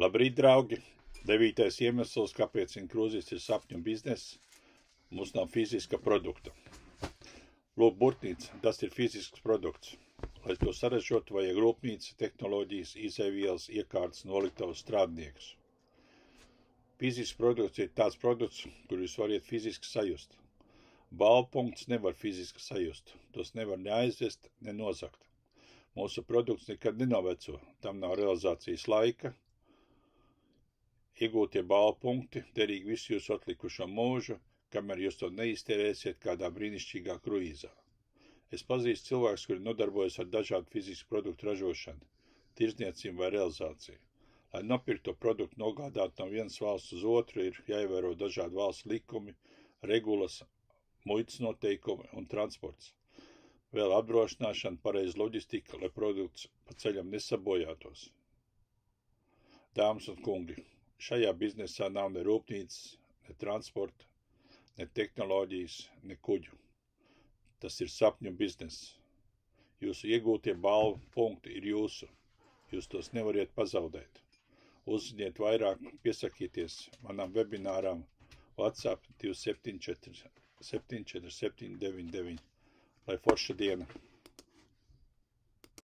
Labrīt, draugi! 9. iemesls, kāpēc Inkrūzis ir sapņu bizness, mums nav fiziska produkta. Lūk, burtnīca, tas ir fizisks produkts. Lai to saražotu, vajag rūpnīca, tehnoloģijas, izēvielas, iekārtas, noliktavas, strādniekus. Fizisks produkts ir tāds produkts, kur jūs variet fiziski sajust. Balvpunkts nevar fiziski sajust, tos nevar ne aizvest, ne nozagt. Mūsu produkts nekad nenoveco, tam nav realizācijas laika. Iegūtie balvpunkti derīgi visu jūsu atlikušo mūžu, kamēr jūs to neiztērēsiet kādā brīnišķīgā kruīzā. Es pazīstu cilvēkus, kuri nodarbojas ar dažādu fizisku produktu ražošanu, tirdzniecību vai realizāciju. Lai nopirkto produktu nogādātu no vienas valsts uz otru, ir jāievēro dažādi valsts likumi, regulas, muitas noteikumi un transports. Vēl apdrošināšana, pareiza loģistika, lai produkts pa ceļam nesabojātos. Dāmas un kungi, šajā biznesā nav ne rūpnīcas, ne transporta, ne tehnoloģijas, ne kuģu. Tas ir sapņu bizness. Jūsu iegūtie balvu punkti ir jūsu. Jūs tos nevariet pazaudēt. Uzziniet vairāk, piesakieties manam webināram WhatsApp 274 74799. Lai forša diena!